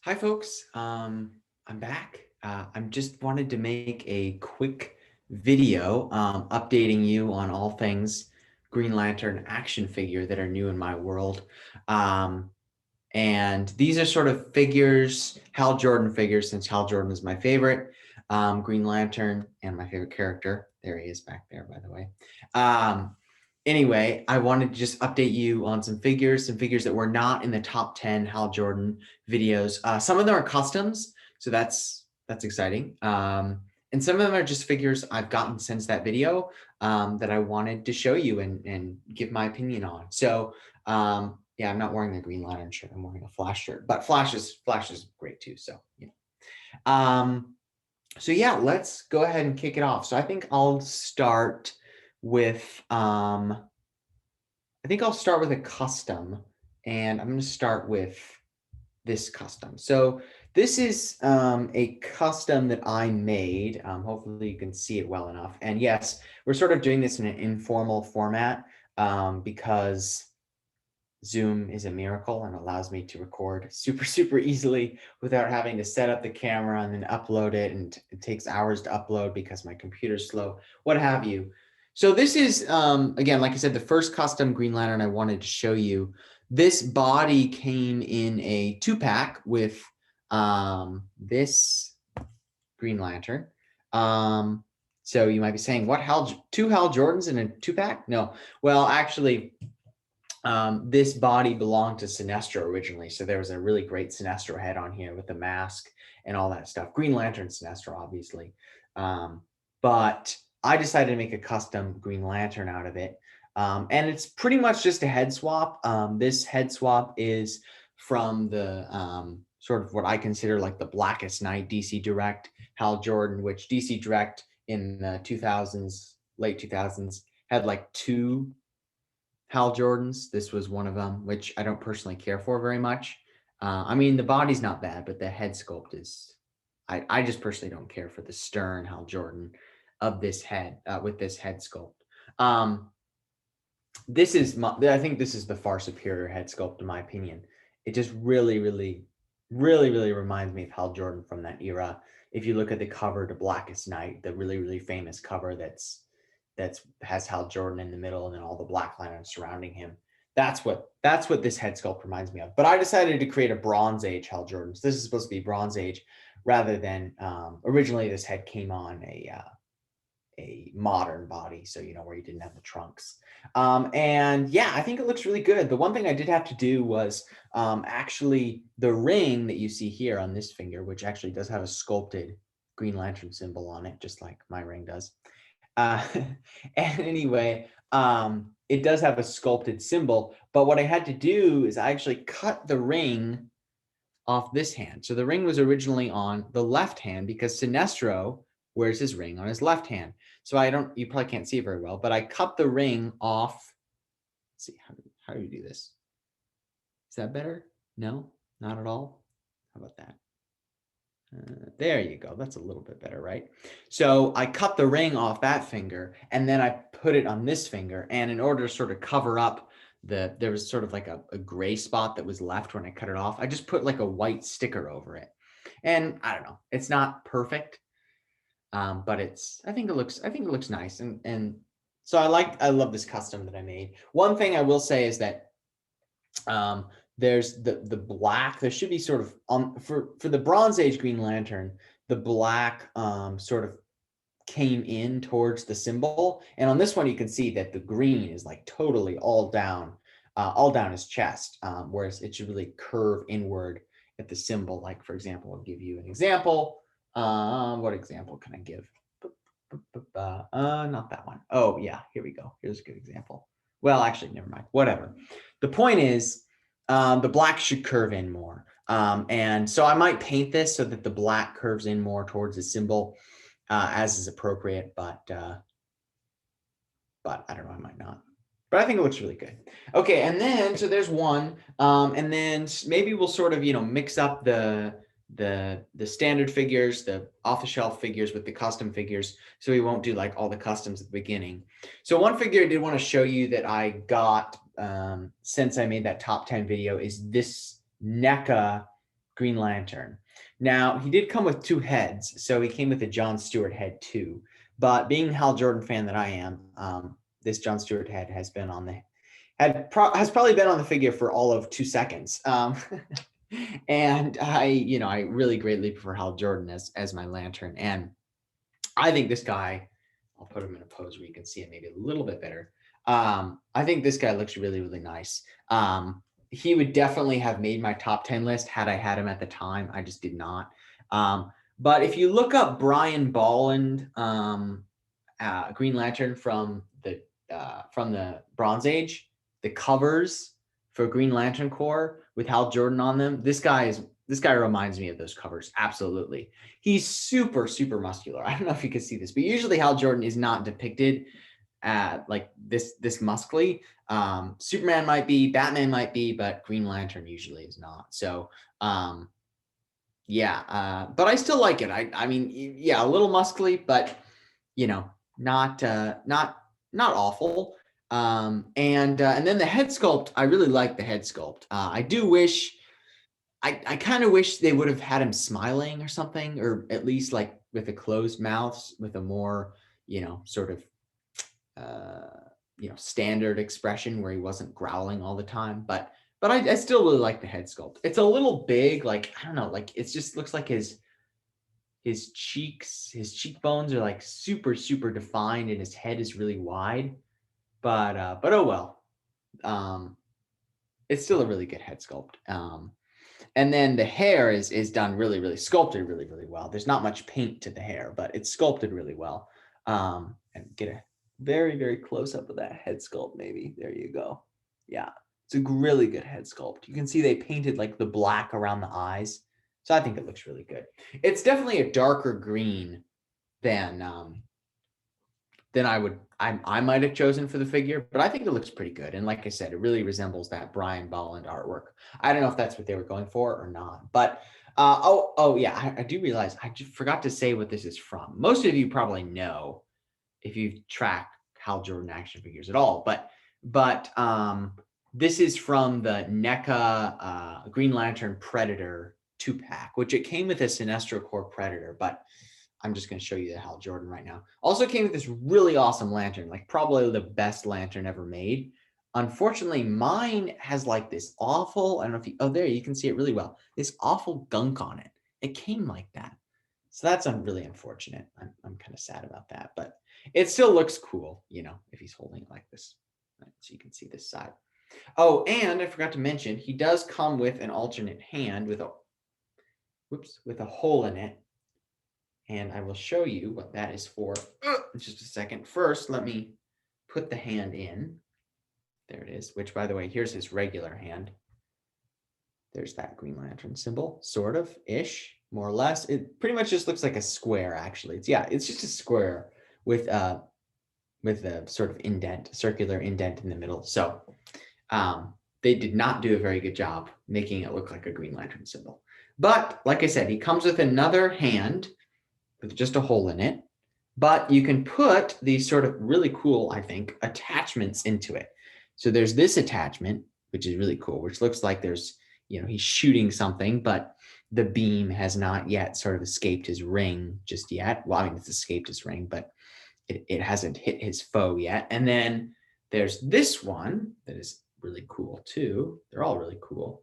Hi, folks. I'm back. I'm just wanted to make a quick video updating you on all things Green Lantern action figure that are new in my world. Um, and these are sort of figures, Hal Jordan figures, since Hal Jordan is my favorite Green Lantern and my favorite character. There he is back there, by the way. Um, anyway, I wanted to just update you on some figures that were not in the top 10 Hal Jordan videos. Some of them are customs, so that's exciting. And some of them are just figures I've gotten since that video that I wanted to show you and give my opinion on. So yeah, I'm not wearing the Green Lantern shirt. I'm wearing a Flash shirt, but Flash is great too. So yeah. Um, so yeah, let's go ahead and kick it off. So I think I'll start with a custom, and I'm going to start with this custom. So this is a custom that I made. Hopefully you can see it well enough. And yes, we're sort of doing this in an informal format because Zoom is a miracle and allows me to record super easily without having to set up the camera and then upload it. And it takes hours to upload because my computer's slow, what have you. So this is, again, like I said, the first custom Green Lantern I wanted to show you. This body came in a 2-pack with this Green Lantern. So you might be saying, what, two Hal Jordans in a 2-pack? No, well, actually, this body belonged to Sinestro originally. So there was a really great Sinestro head on here with the mask and all that stuff. Green Lantern Sinestro, obviously. But I decided to make a custom Green Lantern out of it. And it's pretty much just a head swap. This head swap is from the sort of what I consider like the Blackest Night DC Direct Hal Jordan, which DC Direct in the 2000s, late 2000s, had like two Hal Jordans. This was one of them, which I don't personally care for very much. I mean, the body's not bad, but the head sculpt is, I just personally don't care for the stern Hal Jordan of this head with this head sculpt. I think this is the far superior head sculpt in my opinion. It just really reminds me of Hal Jordan from that era. If you look at the cover to Blackest Night, the really famous cover that's has Hal Jordan in the middle and then all the Black Lanterns surrounding him. That's what this head sculpt reminds me of. But I decided to create a Bronze Age Hal Jordan. So this is supposed to be Bronze Age rather than originally this head came on a modern body, so where you didn't have the trunks. And yeah, I think it looks really good. The one thing I did have to do was actually the ring that you see here on this finger, which actually does have a sculpted Green Lantern symbol on it, just like my ring does. Uh, and anyway, it does have a sculpted symbol, but what I had to do is I actually cut the ring off this hand. So the ring was originally on the left hand because Sinestro wears his ring on his left hand. So you probably can't see it very well, but I cut the ring off. Let's see, how do you do this? Is that better? No, not at all. How about that? There you go. That's a little bit better, right? So I cut the ring off that finger and then I put it on this finger. And in order to sort of cover up there was sort of like a gray spot that was left when I cut it off. I just put like a white sticker over it. And I don't know, it's not perfect, but I think it looks nice. And so I love this custom that I made. One thing I will say is that there's the black. There should be sort of for the Bronze Age Green Lantern, the black sort of came in towards the symbol, and on this one you can see that the green is like totally all down his chest, whereas it should really curve inward at the symbol. Like for example, I'll give you an example. What example can I give? Not that one. Oh yeah, here we go. Here's a good example. Well, actually, never mind. Whatever. The point is, the black should curve in more. And so I might paint this so that the black curves in more towards the symbol as is appropriate, but I don't know, I might not. But I think it looks really good. Okay, and then, so there's one, and then maybe we'll sort of, mix up the standard figures, the off-the-shelf figures with the custom figures, so we won't do like all the customs at the beginning. So one figure I did want to show you that I got since I made that top 10 video is this NECA Green Lantern. Now, he did come with 2 heads, so he came with a John Stewart head too. But being the Hal Jordan fan that I am, this John Stewart head has been on the has probably been on the figure for all of 2 seconds. And I really greatly prefer Hal Jordan as my Lantern. And I think this guy, I'll put him in a pose where you can see it maybe a little bit better. I think this guy looks really, really nice. He would definitely have made my top 10 list had I had him at the time. I just did not. But if you look up Brian Bolland, Green Lantern from the Bronze Age, the covers for Green Lantern Corps with Hal Jordan on them, this guy reminds me of those covers. Absolutely. He's super, super muscular. I don't know if you can see this, but usually Hal Jordan is not depicted like this muscly. Superman might be, Batman might be, but Green Lantern usually is not. So yeah, but I still like it. I mean, yeah, a little muscly, but not awful. And then the head sculpt, I really like the head sculpt. I do wish, I kind of wish they would have had him smiling or something, or at least like with a closed mouth, with a more, sort of, standard expression where he wasn't growling all the time. But I still really like the head sculpt. It's a little big, like, I don't know, like it just looks like his cheekbones are like super, super defined and his head is really wide. But oh well. It's still a really good head sculpt. And then the hair is done really, really sculpted really, really well. There's not much paint to the hair, but it's sculpted really well. And get a very, very close up of that head sculpt, maybe. There you go. Yeah, it's a really good head sculpt. You can see they painted like the black around the eyes. So I think it looks really good. It's definitely a darker green than I might have chosen for the figure, but I think it looks pretty good. And like I said, it really resembles that Brian Bolland artwork. I don't know if that's what they were going for or not, but oh yeah, I do realize I just forgot to say what this is from. Most of you probably know if you track Hal Jordan action figures at all, but this is from the NECA Green Lantern Predator 2-pack, which it came with a Sinestro Corps Predator, but I'm just going to show you the Hal Jordan right now. Also came with this really awesome lantern, like probably the best lantern ever made. Unfortunately, mine has like this awful, I don't know if you, there, you can see it really well, this awful gunk on it. It came like that. So that's really unfortunate. I'm kind of sad about that, but it still looks cool, if he's holding it like this. Right, so you can see this side. Oh, and I forgot to mention, he does come with an alternate hand with a hole in it. And I will show you what that is for in just a second. First, let me put the hand in. There it is, which, by the way, here's his regular hand. There's that Green Lantern symbol, sort of, ish, more or less. It pretty much just looks like a square, actually. It's just a square with a sort of indent, circular indent in the middle. So they did not do a very good job making it look like a Green Lantern symbol. But like I said, he comes with another hand with just a hole in it, but you can put these sort of really cool, I think, attachments into it. So there's this attachment, which is really cool, which looks like there's, he's shooting something, but the beam has not yet sort of escaped his ring just yet. Well, I mean, it's escaped his ring, but it hasn't hit his foe yet. And then there's this one that is really cool too. They're all really cool.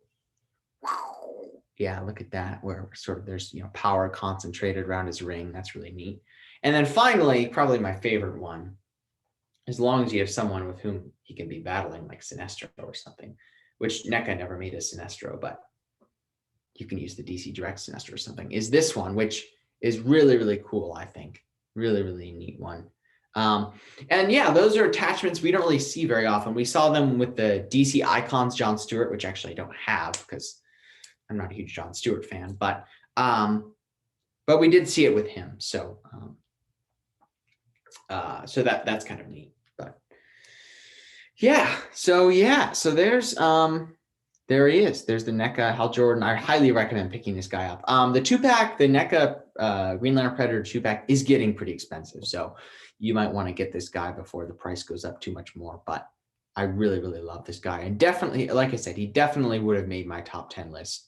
Yeah, look at that, where sort of there's, power concentrated around his ring. That's really neat. And then finally, probably my favorite one, as long as you have someone with whom he can be battling, like Sinestro or something, which NECA never made a Sinestro, but you can use the DC Direct Sinestro or something, is this one, which is really, really cool, I think. Really, really neat one. And yeah, those are attachments we don't really see very often. We saw them with the DC Icons John Stewart, which actually I don't have because I'm not a huge John Stewart fan, but we did see it with him. So so that's kind of neat. But yeah, so there's there he is. There's the NECA Hal Jordan. I highly recommend picking this guy up. The 2-pack, the NECA Green Lantern Predator 2-pack is getting pretty expensive. So you might want to get this guy before the price goes up too much more. But I really, really love this guy. And definitely, like I said, he definitely would have made my top 10 list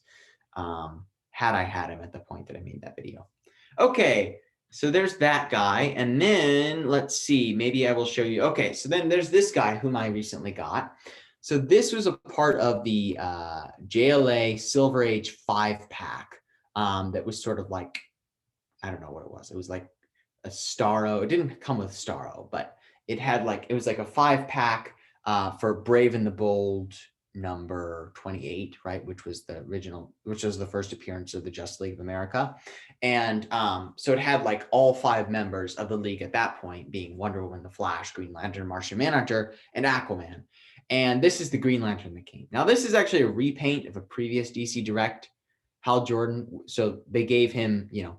had I had him at the point that I made that video. Okay, so there's that guy. And then let's see, maybe I will show you. Okay, so then there's this guy whom I recently got. So this was a part of the JLA Silver Age 5-pack that was sort of like, I don't know what it was. It was like a Starro. It didn't come with Starro, but it had like, it was like a 5-pack for Brave and the Bold number 28, right? Which was the original, which was the first appearance of the Justice League of America. And so it had like all 5 members of the league at that point, being Wonder Woman, the Flash, Green Lantern, Martian Manhunter, and Aquaman. And this is the Green Lantern that came. Now, this is actually a repaint of a previous DC Direct Hal Jordan. So they gave him, you know,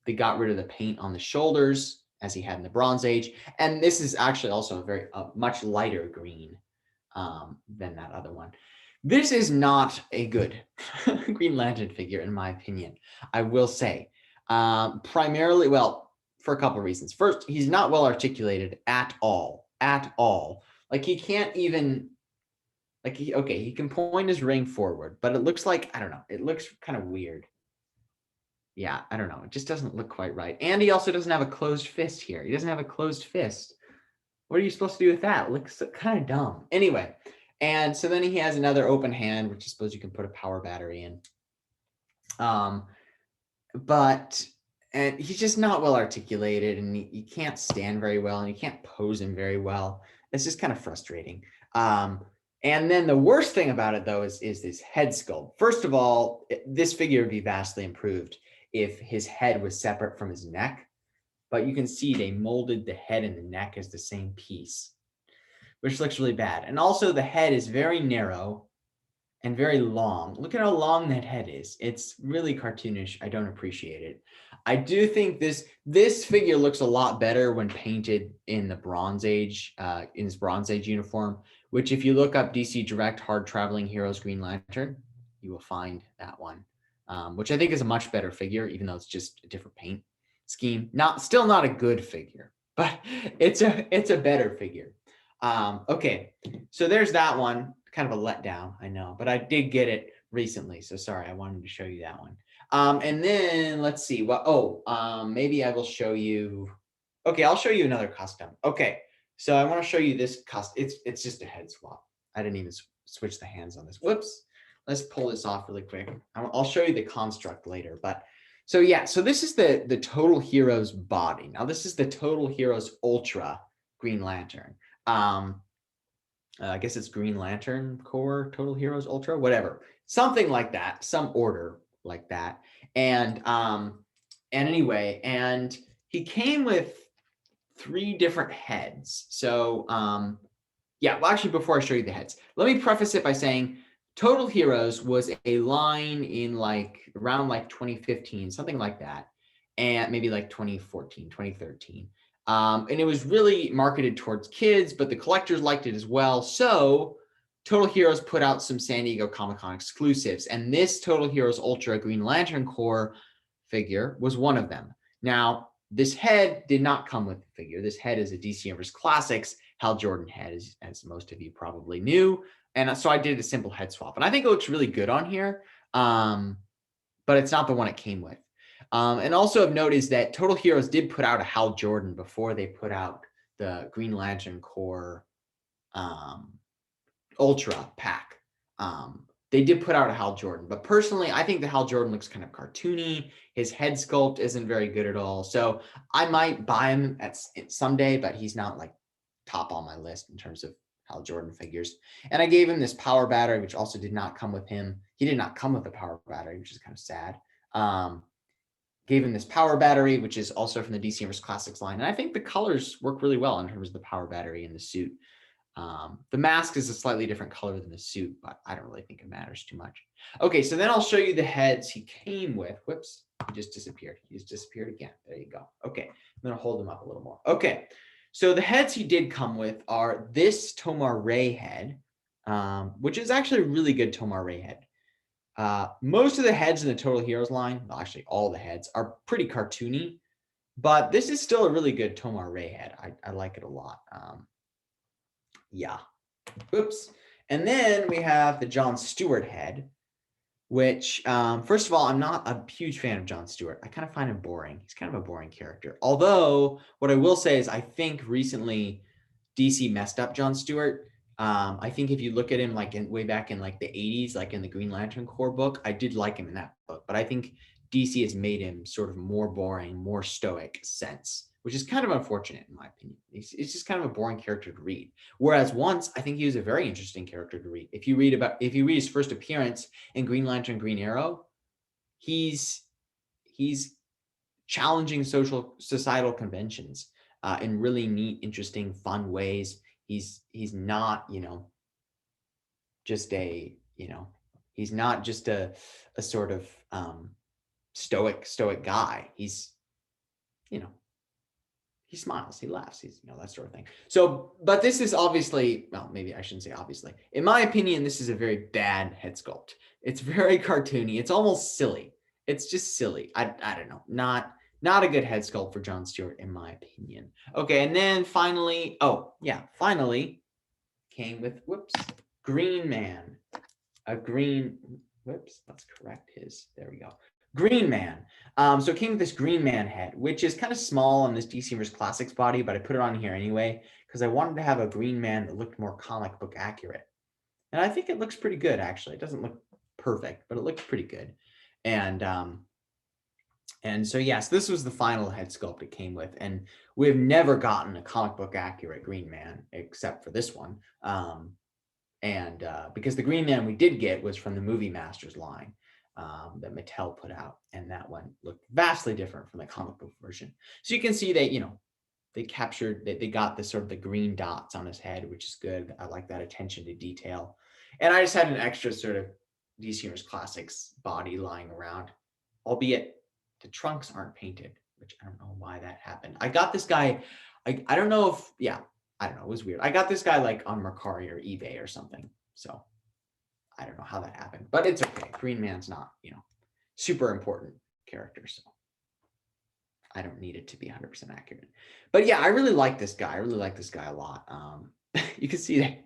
they got rid of the paint on the shoulders as he had in the Bronze Age. And this is actually also a much lighter green than that other one. This is not a good Green Lantern figure, in my opinion, I will say. Primarily, well, for a couple of reasons. First, he's not well articulated at all. Like he can't even, like he can point his ring forward, but it looks like, I don't know, it looks kind of weird. Yeah, I don't know. It just doesn't look quite right. And he also doesn't have a closed fist here. He doesn't have a closed fist. What are you supposed to do with that? It looks kind of dumb. Anyway, and so then he has another open hand, which I suppose you can put a power battery in. And he's just not well articulated, and he can't stand very well, and you can't pose him very well. It's just kind of frustrating. And then the worst thing about it, though, is this head sculpt. First of all, this figure would be vastly improved if his head was separate from his neck. But you can see they molded the head and the neck as the same piece, which looks really bad. And also the head is very narrow and very long. Look at how long that head is. It's really cartoonish. I don't appreciate it. I do think this figure looks a lot better when painted in the Bronze Age, in his Bronze Age uniform, which if you look up DC Direct Hard Traveling Heroes Green Lantern, you will find that one, which I think is a much better figure, even though it's just a different paint scheme. Still not a good figure, but it's a better figure. Okay, so there's that one. Kind of a letdown, I know, but I did get it recently, so sorry, I wanted to show you that one. And then let's see what. Maybe I will show you. Okay, I'll show you another custom. Okay, so I want to show you this custom. It's just a head swap. I didn't even switch the hands on this. Whoops. Let's pull this off really quick. I'll show you the construct later, but. So yeah, so this is the Total Heroes body. Now this is the Total Heroes Ultra Green Lantern. I guess it's Green Lantern Corps, Total Heroes Ultra, whatever, something like that, some order like that. And anyway, and he came with 3 different heads. So yeah, well, actually, before I show you the heads, let me preface it by saying Total Heroes was a line in like around like 2015, something like that, and maybe like 2014, 2013. And it was really marketed towards kids, but the collectors liked it as well. So Total Heroes put out some San Diego Comic-Con exclusives, and this Total Heroes Ultra Green Lantern Corps figure was one of them. Now, this head did not come with the figure. This head is a DC Universe Classics Hal Jordan head, as most of you probably knew. And so I did a simple head swap. And I think it looks really good on here, but it's not the one it came with. And also of note is that Total Heroes did put out a Hal Jordan before they put out the Green Lantern Corps Ultra pack. They did put out a Hal Jordan, but personally, I think the Hal Jordan looks kind of cartoony. His head sculpt isn't very good at all. So I might buy him someday, but he's not like top on my list in terms of Hal Jordan figures. And I gave him this power battery, which also did not come with him. He did not come with a power battery, which is kind of sad. Gave him this power battery, which is also from the DC Universe Classics line. And I think the colors work really well in terms of the power battery and the suit. The mask is a slightly different color than the suit, but I don't really think it matters too much. Okay, so then I'll show you the heads he came with. Whoops, he just disappeared. He just disappeared again. There you go. Okay, I'm going to hold them up a little more. Okay, so the heads he did come with are this Tomar Ray head, which is actually a really good Tomar Ray head. Most of the heads in the Total Heroes line, well, actually all the heads, are pretty cartoony, but this is still a really good Tomar Ray head. I like it a lot. Yeah. Oops. And then we have the John Stewart head, which, first of all, I'm not a huge fan of Jon Stewart. I kind of find him boring. He's kind of a boring character. Although, what I will say is I think recently DC messed up Jon Stewart. I think if you look at him like way back in like the 80s, like in the Green Lantern Corps book, I did like him in that book. But I think DC has made him sort of more boring, more stoic sense, which is kind of unfortunate in my opinion. It's just kind of a boring character to read. Whereas once, I think he was a very interesting character to read. If you read his first appearance in Green Lantern, Green Arrow, he's challenging societal conventions in really neat, interesting, fun ways. He's not, just a, he's not just a sort of stoic guy. He's, you know, he smiles, he laughs, he's, that sort of thing. So, but this is obviously, well, maybe I shouldn't say obviously. In my opinion, this is a very bad head sculpt. It's very cartoony. It's almost silly. It's just silly. I don't know. Not a good head sculpt for Jon Stewart, in my opinion. Okay, and then finally, finally came with, Green Man. Let's correct there we go. Green Man. So it came with this Green Man head, which is kind of small on this DC vs. Classics body, but I put it on here anyway because I wanted to have a Green Man that looked more comic book accurate. And I think it looks pretty good, actually. It doesn't look perfect, but it looks pretty good. And so yes, this was the final head sculpt it came with. And we've never gotten a comic book accurate Green Man except for this one. Because the Green Man we did get was from the Movie Masters line that Mattel put out, and that one looked vastly different from the comic book version. So you can see that, they captured that, they got this sort of the green dots on his head, which is good. I like that attention to detail. And I just had an extra sort of DC Universe Classics body lying around, albeit the trunks aren't painted, which I don't know why that happened. I got this guy, I don't know if, I don't know, it was weird. I got this guy like on Mercari or eBay or something. So I don't know how that happened, but it's okay. Green Man's not, super important character. So I don't need it to be 100% accurate. But yeah, I really like this guy. I really like this guy a lot. You can see that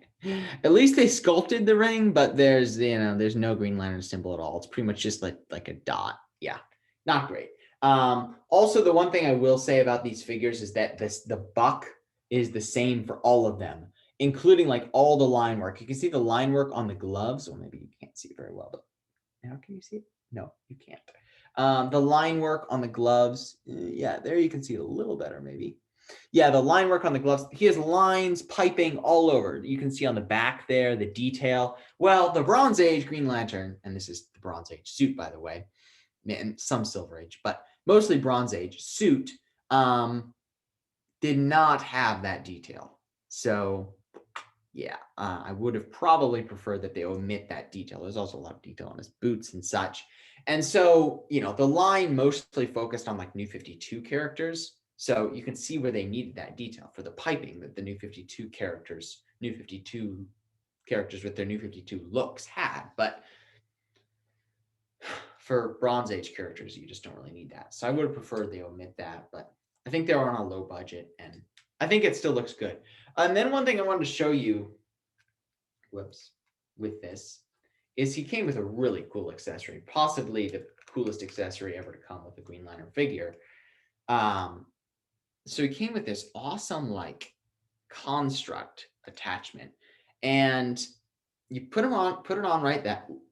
at least they sculpted the ring, but there's no Green Lantern symbol at all. It's pretty much just like a dot. Yeah, not great. Also, the one thing I will say about these figures is that the buck is the same for all of them, including like all the line work. You can see the line work on the gloves. Well, maybe you can't see it very well, but now can you see it? No, you can't. The line work on the gloves. Yeah, there you can see it a little better maybe. Yeah, the line work on the gloves. He has lines piping all over. You can see on the back there, the detail. Well, the Bronze Age Green Lantern, and this is the Bronze Age suit, by the way, and some Silver Age, but mostly Bronze Age suit, did not have that detail. So yeah, I would have probably preferred that they omit that detail. There's also a lot of detail on his boots and such. And so, the line mostly focused on like New 52 characters. So you can see where they needed that detail for the piping that the New 52 characters with their New 52 looks had. But for Bronze Age characters, you just don't really need that. So I would have preferred they omit that, but I think they were on a low budget and I think it still looks good. And then one thing I wanted to show you, with this, is he came with a really cool accessory, possibly the coolest accessory ever to come with a Green Lantern figure. So he came with this awesome like construct attachment, and you put it on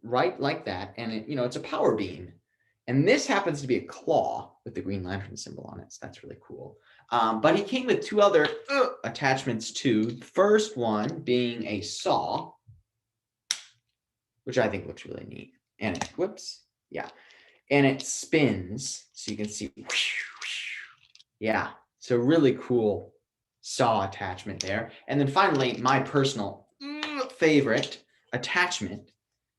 right like that, and it's a power beam. And this happens to be a claw with the Green Lantern symbol on it. So that's really cool. But he came with two other attachments too. The first one being a saw, which I think looks really neat. And it and it spins. So you can see, yeah. So really cool saw attachment there. And then finally, my personal favorite attachment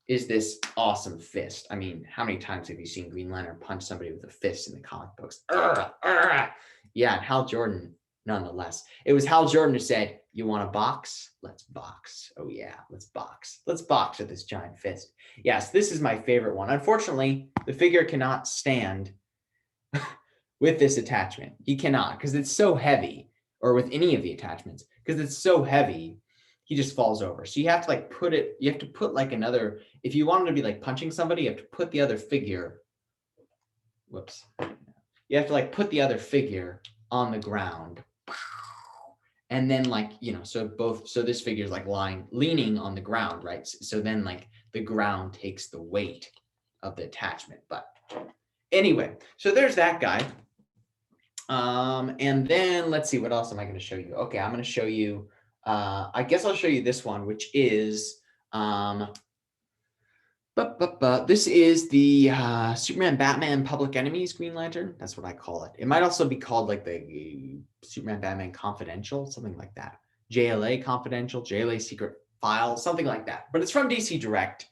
is this awesome fist. I mean, how many times have you seen Green Lantern punch somebody with a fist in the comic books? Yeah, and Hal Jordan, nonetheless. It was Hal Jordan who said, "You want a box? Let's box. Oh yeah, let's box. Let's box with this giant fist." Yes, this is my favorite one. Unfortunately, the figure cannot stand with this attachment. He cannot, because it's so heavy, or with any of the attachments, because it's so heavy. he just falls over. So you have to like put it, you have to put like another, if you want him to be like punching somebody, you have to put the other figure, whoops. You have to like put the other figure on the ground. And then like, so this figure is like leaning on the ground, right? So then like the ground takes the weight of the attachment. But anyway, so there's that guy. And then let's see, what else am I going to show you? Okay, I'm going to show you, I guess I'll show you this one, which is, this is the Superman, Batman, Public Enemies Green Lantern. That's what I call it. It might also be called like the Superman, Batman Confidential, something like that. JLA Confidential, JLA Secret Files, something like that. But it's from DC Direct.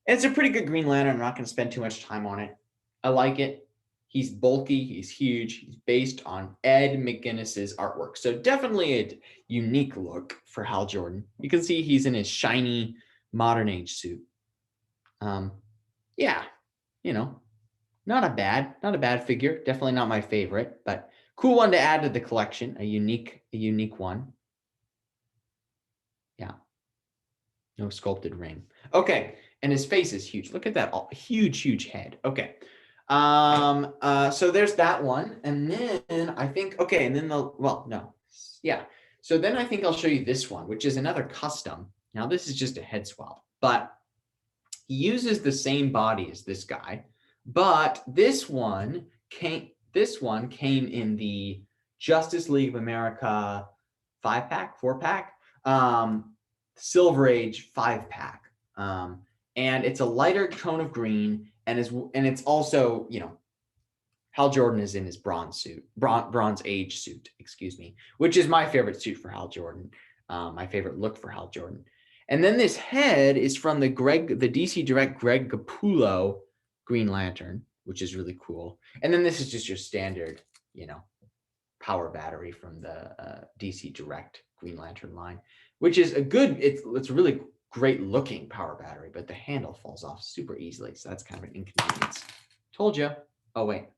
And it's a pretty good Green Lantern. I'm not going to spend too much time on it. I like it. He's bulky. He's huge. He's based on Ed McGuinness's artwork. So definitely a unique look for Hal Jordan. You can see he's in his shiny modern age suit. Yeah, not a bad figure. Definitely not my favorite, but cool one to add to the collection. A unique one. Yeah. No sculpted ring. Okay. And his face is huge. Look at that. Huge head. Okay. So there's that one. And then I think, okay. And then so then I think I'll show you this one, which is another custom. Now this is just a head swap, but he uses the same body as this guy, but this one came in the Justice League of America 5-pack, 4-pack, Silver Age 5-pack. And it's a lighter tone of green, and it's also, Hal Jordan is in his Bronze Age suit, which is my favorite suit for Hal Jordan, my favorite look for Hal Jordan. And then this head is from the DC Direct Greg Capullo Green Lantern, which is really cool. And then this is just your standard, power battery from the DC Direct Green Lantern line, which is it's a really great looking power battery, but the handle falls off super easily. So that's kind of an inconvenience. Told you. Oh, wait.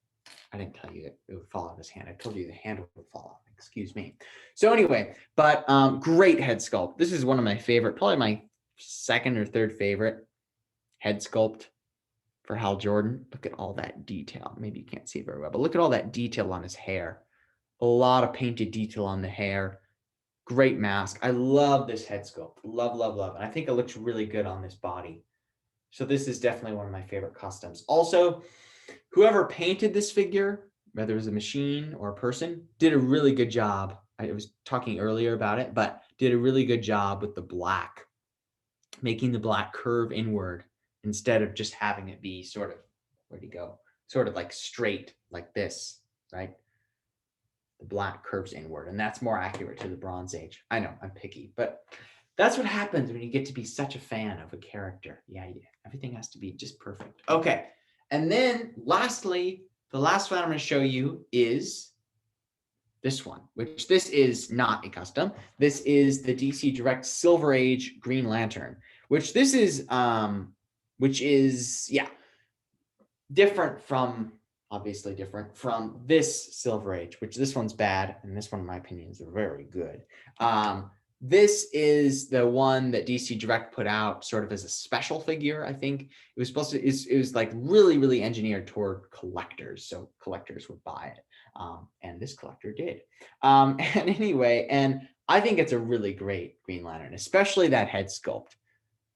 I didn't tell you it would fall off his hand. I told you the handle would fall off. Excuse me. So anyway, but great head sculpt. This is one of my favorite, probably my second or third favorite head sculpt for Hal Jordan. Look at all that detail. Maybe you can't see it very well, but look at all that detail on his hair. A lot of painted detail on the hair. Great mask. I love this head sculpt. Love. And I think it looks really good on this body. So this is definitely one of my favorite customs. Also, whoever painted this figure, whether it was a machine or a person, did a really good job. I was talking earlier about it, but did a really good job with the black, making the black curve inward instead of just having it be sort of, where'd he go? Sort of like straight like this, right? The black curves inward, and that's more accurate to the Bronze Age. I know, I'm picky, but that's what happens when you get to be such a fan of a character. Yeah, everything has to be just perfect. Okay. And then lastly, the last one I'm going to show you is this one, which this is not a custom. This is the DC Direct Silver Age Green Lantern, which is different from, obviously different from this Silver Age, which this one's bad. And this one, in my opinion, is very good. This is the one that DC Direct put out sort of as a special figure. I think it was supposed to, it was like really, really engineered toward collectors. So collectors would buy it. And this collector did. And anyway, and I think it's a really great Green Lantern, especially that head sculpt.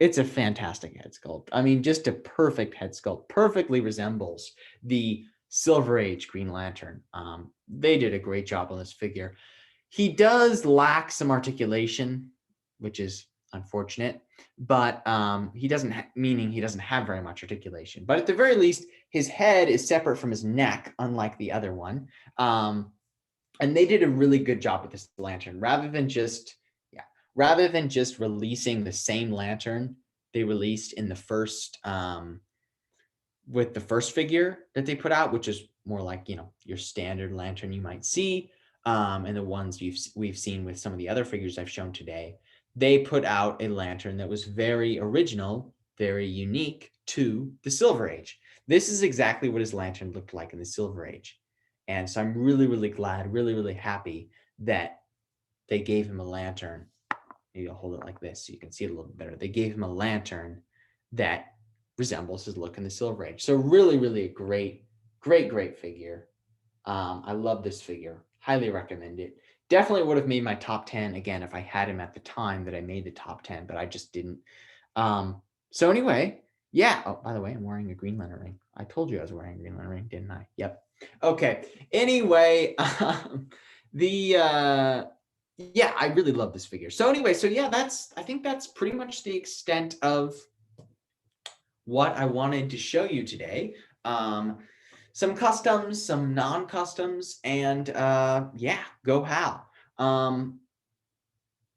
It's a fantastic head sculpt. I mean, just a perfect head sculpt, perfectly resembles the Silver Age Green Lantern. They did a great job on this figure. He does lack some articulation, which is unfortunate, but he doesn't have very much articulation. But at the very least, his head is separate from his neck, unlike the other one. And they did a really good job with this lantern. Rather than just releasing the same lantern they released in the first with the first figure that they put out, which is more like, your standard lantern you might see. And the ones we've seen with some of the other figures I've shown today, they put out a lantern that was very original, very unique to the Silver Age. This is exactly what his lantern looked like in the Silver Age. And so I'm really, really glad, really, really happy that they gave him a lantern, maybe I'll hold it like this so you can see it a little bit better. They gave him a lantern that resembles his look in the Silver Age. So really, really a great, great, great figure. I love this figure. Highly recommend it. Definitely would have made my top 10 again if I had him at the time that I made the top 10, but I just didn't. So anyway, yeah. Oh, by the way, I'm wearing a Green Lantern ring. I told you I was wearing a Green Lantern ring, didn't I? Yep. Okay. Anyway, yeah, I really love this figure. So anyway, so yeah, I think that's pretty much the extent of what I wanted to show you today. Some customs, some non-customs, and yeah, go Hal.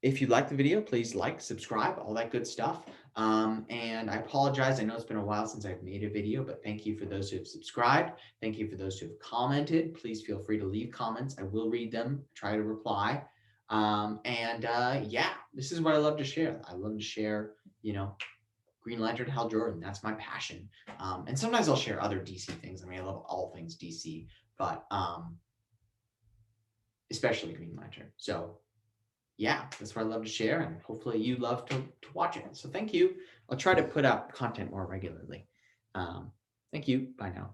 If you like the video, please like, subscribe, all that good stuff. And I apologize. I know it's been a while since I've made a video, but thank you for those who have subscribed. Thank you for those who have commented. Please feel free to leave comments. I will read them, try to reply. Yeah, this is what I love to share. I love to share, Green Lantern, Hal Jordan. That's my passion. And sometimes I'll share other DC things. I mean, I love all things DC, but especially Green Lantern. So yeah, that's what I love to share, and hopefully you love to watch it. So thank you. I'll try to put out content more regularly. Thank you. Bye now.